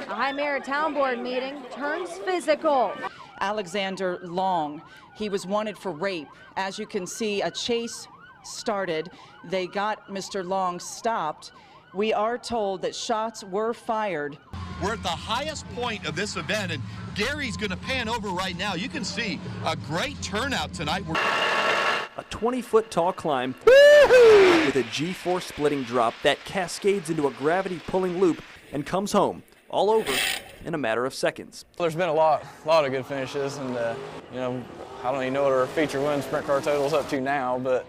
A High Merit Town Board meeting turns physical. Alexander Long, he was wanted for rape. As you can see, a chase started. They got Mr. Long stopped. We are told that shots were fired. We're at the highest point of this event, and Gary's going to pan over right now. You can see a great turnout tonight. A 20-foot tall climb with a G-force splitting drop that cascades into a gravity-pulling loop and comes home all over in a matter of seconds. There's been a lot of good finishes, and you know, I don't even know what our feature win sprint car total's up to now, but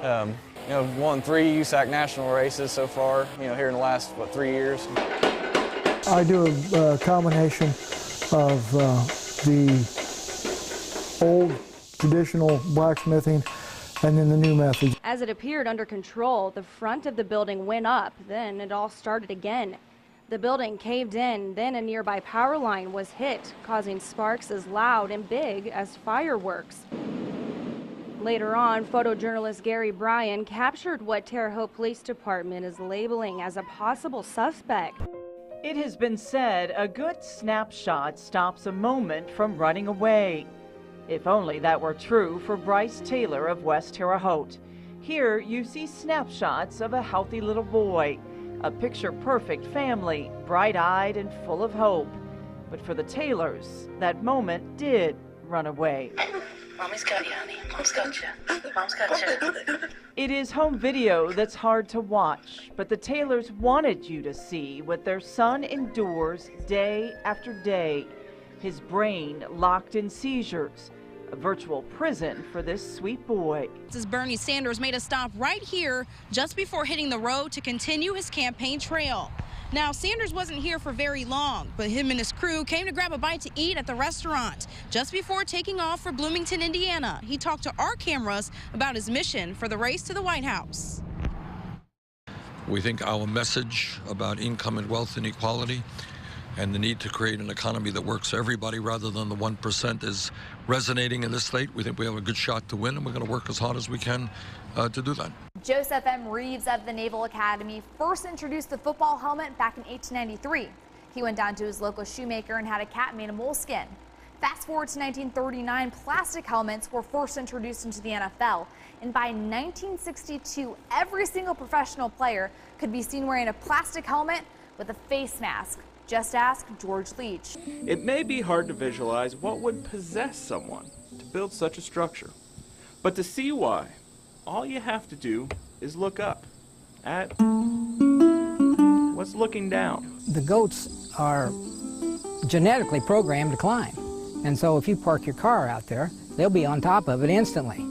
you know, won 3 USAC national races so far, you know, here in the last 3 years. I do a combination of the old traditional blacksmithing and then the new method. As it appeared under control, the front of the building went up, then it all started again. The building caved in, then a nearby power line was hit, causing sparks as loud and big as fireworks. Later on, photojournalist Gary Bryan captured what Terre Haute Police Department is labeling as a possible suspect. It has been said a good snapshot stops a moment from running away. If only that were true for Bryce Taylor of West Terre Haute. Here you see snapshots of a healthy little boy, a picture-perfect family, bright-eyed and full of hope. But for the Taylors, that moment did run away. Mommy's got you, honey. Mom's got you. Mom's got you. It is home video that's hard to watch, but the Taylors wanted you to see what their son endures day after day. His brain locked in seizures, a virtual prison for this sweet boy. As Bernie Sanders made a stop right here just before hitting the road to continue his campaign trail. Now, Sanders wasn't here for very long, but him and his crew came to grab a bite to eat at the restaurant. Just before taking off for Bloomington, Indiana, he talked to our cameras about his mission for the race to the White House. We think our message about income and wealth inequality and the need to create an economy that works for everybody rather than the 1% is resonating in this state. We think we have a good shot to win, and we're going to work as hard as we can to do that. Joseph M. Reeves of the Naval Academy first introduced the football helmet back in 1893. He went down to his local shoemaker and had a cap made of moleskin. Fast forward to 1939, plastic helmets were first introduced into the NFL. And by 1962, every single professional player could be seen wearing a plastic helmet with a face mask. Just ask George Leach. It may be hard to visualize what would possess someone to build such a structure. But to see why, all you have to do is look up at what's looking down. The goats are genetically programmed to climb. And so if you park your car out there, they'll be on top of it instantly.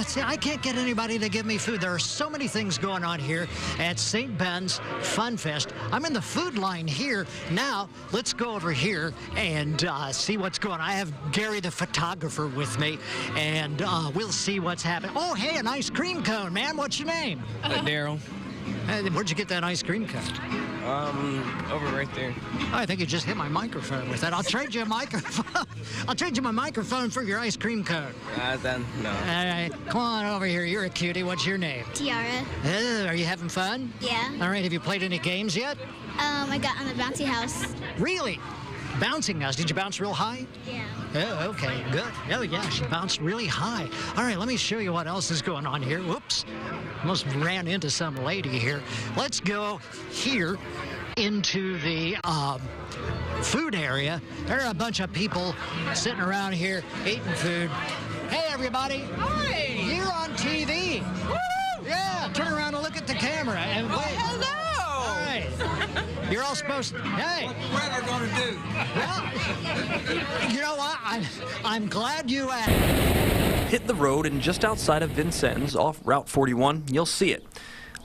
See, I can't get anybody to give me food. There are so many things going on here at St. Ben's Fun Fest. I'm in the food line here. Now, let's go over here and see what's going on. I have Gary the photographer with me, and we'll see what's happening. Oh, hey, an ice cream cone, man. What's your name? Daryl. Where'd you get that ice cream cone? Over right there. I think you just hit my microphone with that. I'll trade you a microphone. I'll trade you my microphone for your ice cream cone. Then, no. All right, come on over here. You're a cutie. What's your name? Tiara. Are you having fun? Yeah. All right, have you played any games yet? I got on the bouncy house. Really? Bouncing house. Did you bounce real high? Yeah. Oh, okay, good. Oh, yeah, she bounced really high. All right, let me show you what else is going on here. Whoops. Almost ran into some lady here. Let's go here into the food area. There are a bunch of people sitting around here eating food. Hey, everybody. Hi. You're on TV. Woo! Yeah, turn around and look at the camera. And wait. Hello. All right. You're all supposed to, hey. What's the weather going to do? Well, you know what? I'm glad you asked. Hit the road, and just outside of Vincennes, off Route 41, you'll see it.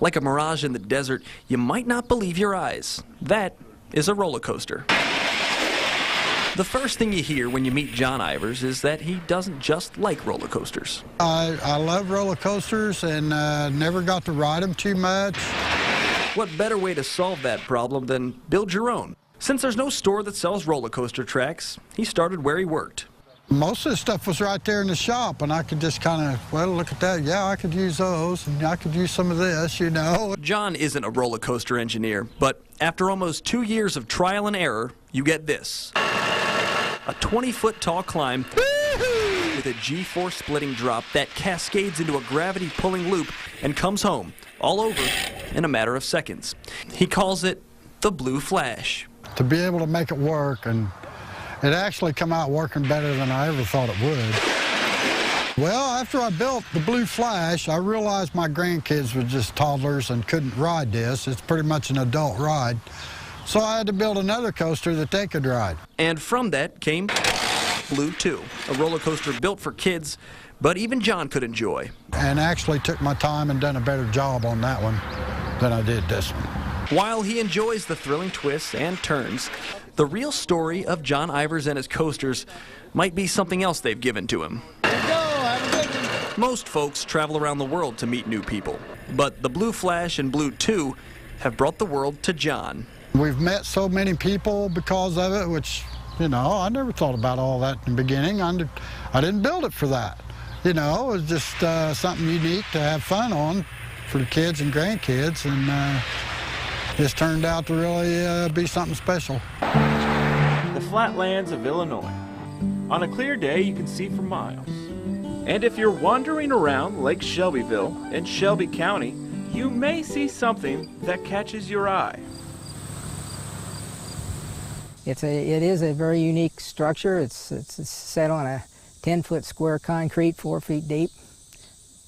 Like a mirage in the desert, you might not believe your eyes. That is a roller coaster. The first thing you hear when you meet John Ivers is that he doesn't just like roller coasters. I love roller coasters and never got to ride them too much. What better way to solve that problem than build your own? Since there's no store that sells roller coaster tracks, he started where he worked. Most of the stuff was right there in the shop, and I could just kind of, well, look at that. Yeah, I could use those, and I could use some of this, you know. John isn't a roller coaster engineer, but after almost 2 years of trial and error, you get this. A 20-foot tall climb with a G-force splitting drop that cascades into a gravity-pulling loop and comes home, all over, in a matter of seconds. He calls it the Blue Flash. To be able to make it work, and it actually come out working better than I ever thought it would. Well, after I built the Blue Flash, I realized my grandkids were just toddlers and couldn't ride this. It's pretty much an adult ride. So I had to build another coaster that they could ride. And from that came Blue 2, a roller coaster built for kids, but even John could enjoy. And actually took my time and done a better job on that one than I did this one. While he enjoys the thrilling twists and turns, the real story of John Ivers and his coasters might be something else they've given to him. Most folks travel around the world to meet new people, but the Blue Flash and Blue 2 have brought the world to John. We've met so many people because of it, which, you know, I never thought about all that in the beginning. I didn't build it for that. You know, it was just something unique to have fun on for the kids and grandkids, and this turned out to really be something special. The flatlands of Illinois. On a clear day, you can see for miles. And if you're wandering around Lake Shelbyville in Shelby County, you may see something that catches your eye. It is a very unique structure. It's set on a 10-foot square concrete, 4 feet deep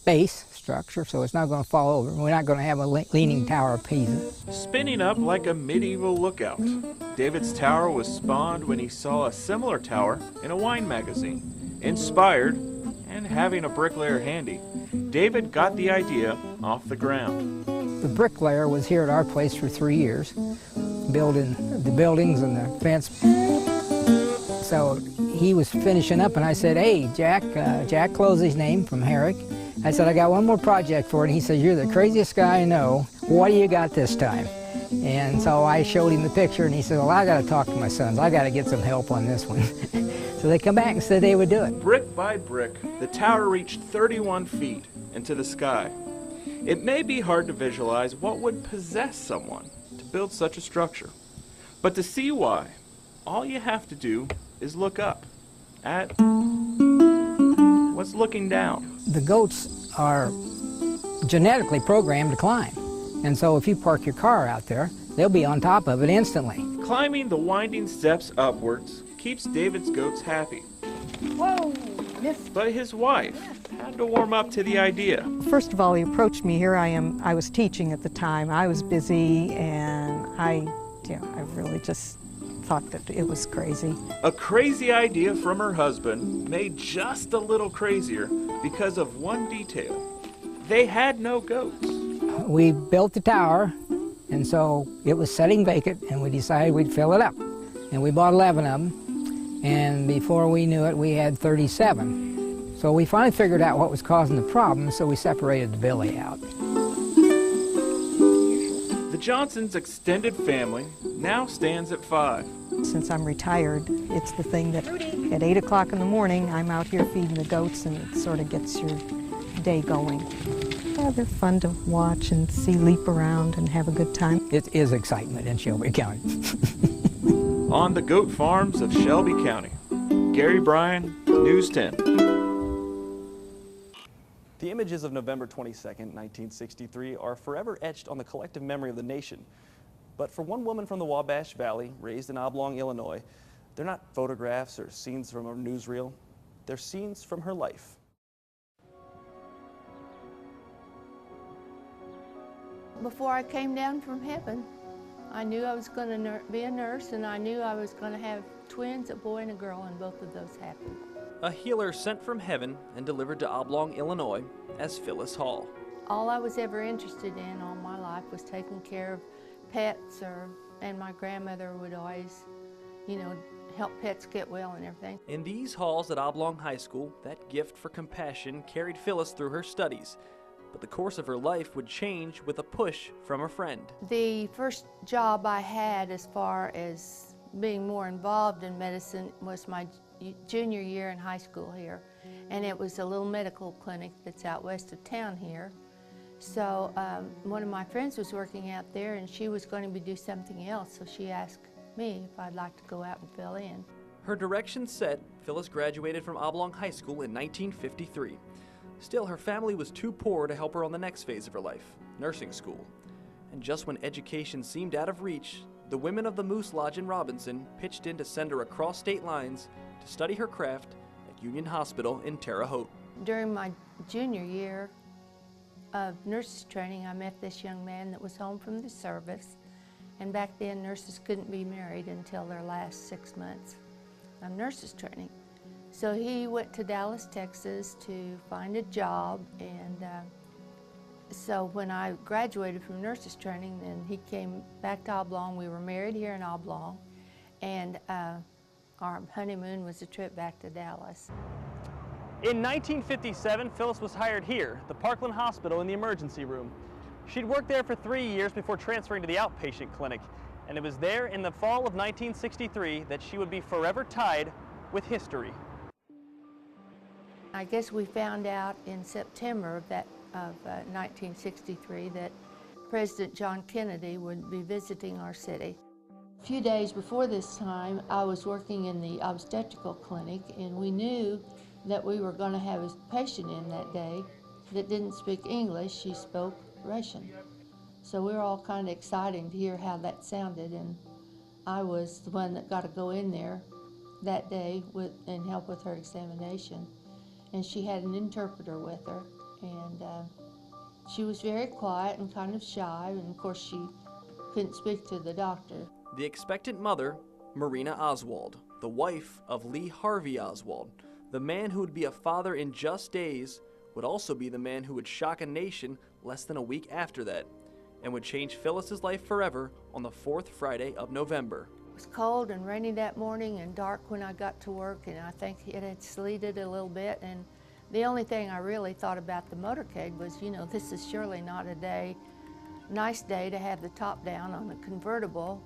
base structure, so it's not going to fall over. We're not going to have a leaning Tower of Pisa. Spinning up like a medieval lookout. David's tower was spawned when he saw a similar tower in a wine magazine. Inspired, and having a bricklayer handy, David got the idea off the ground. The bricklayer was here at our place for 3 years, building the buildings and the fence. So he was finishing up, and I said, hey, Jack Closey's name from Herrick. I said, I got one more project for it. And he said, you're the craziest guy I know. What do you got this time? And so I showed him the picture, and he said, well, I got to talk to my sons. I got to get some help on this one. So they come back and said they would do it. Brick by brick, the tower reached 31 feet into the sky. It may be hard to visualize what would possess someone to build such a structure. But to see why, all you have to do is look up at what's looking down. The goats are genetically programmed to climb. And so if you park your car out there, they'll be on top of it instantly. Climbing the winding steps upwards keeps David's goats happy. Whoa! Yes. But his wife had to warm up to the idea. First of all, he approached me. Here I am. I was teaching at the time. I was busy, and I really just thought that it was crazy. A crazy idea from her husband made just a little crazier because of one detail. They had no goats. We built the tower, and so it was sitting vacant, and we decided we'd fill it up. And we bought 11 of them, and before we knew it, we had 37. So we finally figured out what was causing the problem, so we separated the billy out. The Johnsons' extended family now stands at 5. Since I'm retired, it's the thing that at 8 o'clock in the morning, I'm out here feeding the goats, and it sort of gets your day going. Yeah, they're fun to watch and see leap around and have a good time. It is excitement in Shelby County. On the goat farms of Shelby County, Gary Bryan, News 10. The images of November 22nd, 1963 are forever etched on the collective memory of the nation. But for one woman from the Wabash Valley, raised in Oblong, Illinois, they're not photographs or scenes from a newsreel. They're scenes from her life. Before I came down from heaven, I knew I was going to be a nurse, and I knew I was going to have twins, a boy and a girl, and both of those happened. A healer sent from heaven and delivered to Oblong, Illinois as Phyllis Hall. All I was ever interested in all my life was taking care of pets, and my grandmother would always, help pets get well and everything. In these halls at Oblong High School, that gift for compassion carried Phyllis through her studies. But the course of her life would change with a push from a friend. The first job I had as far as being more involved in medicine was my junior year in high school here, and it was a little medical clinic that's out west of town here. So one of my friends was working out there, and she was going to do something else, so she asked me if I'd like to go out and fill in. Her direction set, Phyllis graduated from Oblong High School in 1953. Still, her family was too poor to help her on the next phase of her life, nursing school. And just when education seemed out of reach, the women of the Moose Lodge in Robinson pitched in to send her across state lines to study her craft at Union Hospital in Terre Haute. During my junior year of nurses training, I met this young man that was home from the service, and back then nurses couldn't be married until their last 6 months of nurses training. So he went to Dallas, Texas to find a job, and so when I graduated from nurses training, then he came back to Oblong. We were married here in Oblong, and our honeymoon was a trip back to Dallas. In 1957, Phyllis was hired here, the Parkland Hospital, in the emergency room. She'd worked there for 3 years before transferring to the outpatient clinic, and it was there in the fall of 1963 that she would be forever tied with history. I guess we found out in September of 1963 that President John Kennedy would be visiting our city. A few days before this time, I was working in the obstetrical clinic, and we knew that we were going to have a patient in that day that didn't speak English. She spoke Russian. So we were all kind of excited to hear how that sounded, and I was the one that got to go in there that day and help with her examination. And she had an interpreter with her, and she was very quiet and kind of shy, and of course she couldn't speak to the doctor. The expectant mother, Marina Oswald, the wife of Lee Harvey Oswald, the man who would be a father in just days, would also be the man who would shock a nation less than a week after that, and would change Phyllis's life forever on the 4th Friday of November. It was cold and rainy that morning and dark when I got to work, and I think it had sleeted a little bit, and the only thing I really thought about the motorcade was, you know, this is surely not a nice day to have the top down on a convertible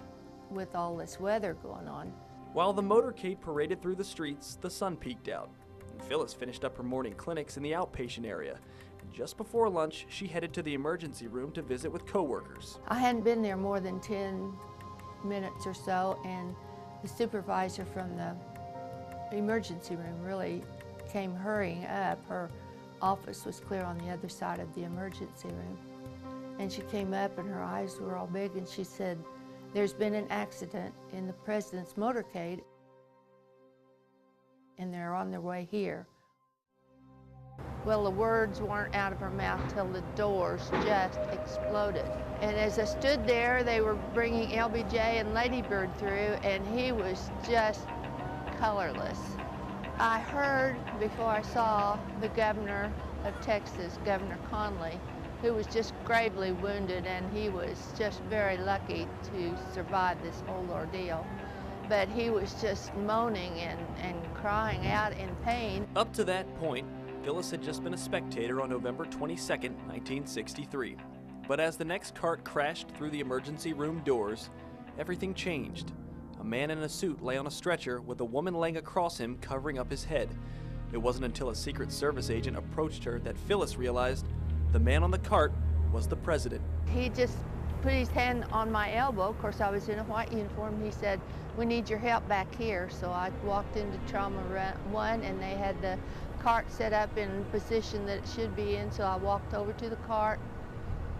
with all this weather going on. While the motorcade paraded through the streets, the sun peeked out, and Phyllis finished up her morning clinics in the outpatient area. And just before lunch, she headed to the emergency room to visit with coworkers. I hadn't been there more than 10 minutes or so, and the supervisor from the emergency room really came hurrying up. Her office was clear on the other side of the emergency room. And she came up and her eyes were all big, and she said, "There's been an accident in the president's motorcade, and they're on their way here." Well, the words weren't out of her mouth till the doors just exploded. And as I stood there, they were bringing LBJ and Lady Bird through, and he was just colorless. I heard, before I saw, the governor of Texas, Governor Conley, who was just gravely wounded, and he was just very lucky to survive this whole ordeal. But he was just moaning and crying out in pain. Up to that point, Phyllis had just been a spectator on November 22nd, 1963. But as the next cart crashed through the emergency room doors, everything changed. A man in a suit lay on a stretcher with a woman laying across him covering up his head. It wasn't until a Secret Service agent approached her that Phyllis realized the man on the cart was the president. He just put his hand on my elbow. Of course, I was in a white uniform. He said, "We need your help back here." So I walked into Trauma 1, and they had the cart set up in the position that it should be in. So I walked over to the cart,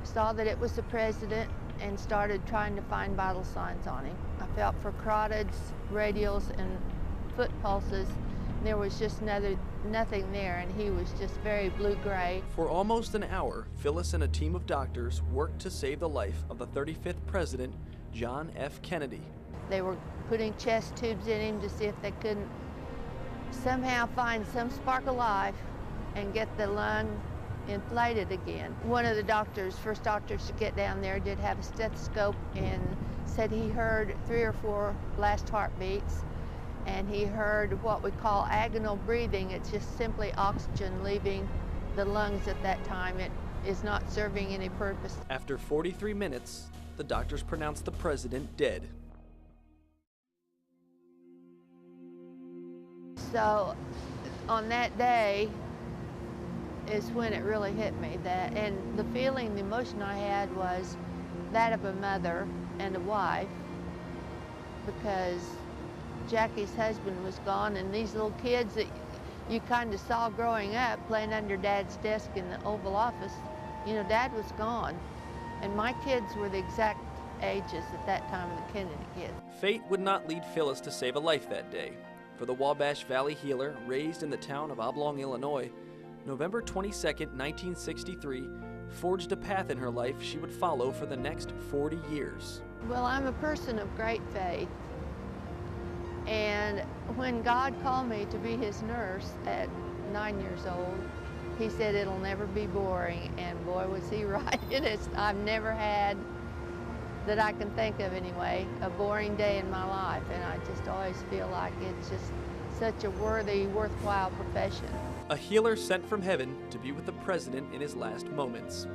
saw that it was the president, and started trying to find vital signs on him. I felt for carotids, radials, and foot pulses. There was just nothing there, and he was just very blue-gray. For almost an hour, Phyllis and a team of doctors worked to save the life of the 35th President, John F. Kennedy. They were putting chest tubes in him to see if they couldn't somehow find some spark of life and get the lung inflated again. One of the doctors, first doctors to get down there, did have a stethoscope and said he heard 3 or 4 last heartbeats, and he heard what we call agonal breathing. It's just simply oxygen leaving the lungs at that time. It is not serving any purpose. After 43 minutes, the doctors pronounced the president dead. So on that day is when it really hit me. And the feeling, the emotion I had was that of a mother and a wife, because Jackie's husband was gone, and these little kids that you kind of saw growing up playing under Dad's desk in the Oval Office, you know, Dad was gone. And my kids were the exact ages at that time of the Kennedy kids. Fate would not lead Phyllis to save a life that day. For the Wabash Valley healer, raised in the town of Oblong, Illinois, November 22nd, 1963, forged a path in her life she would follow for the next 40 years. Well, I'm a person of great faith. And when God called me to be his nurse at 9 years old, he said it'll never be boring, and boy was he right. I've never had, that I can think of anyway, a boring day in my life, and I just always feel like it's just such a worthy, worthwhile profession. A healer sent from heaven to be with the president in his last moments.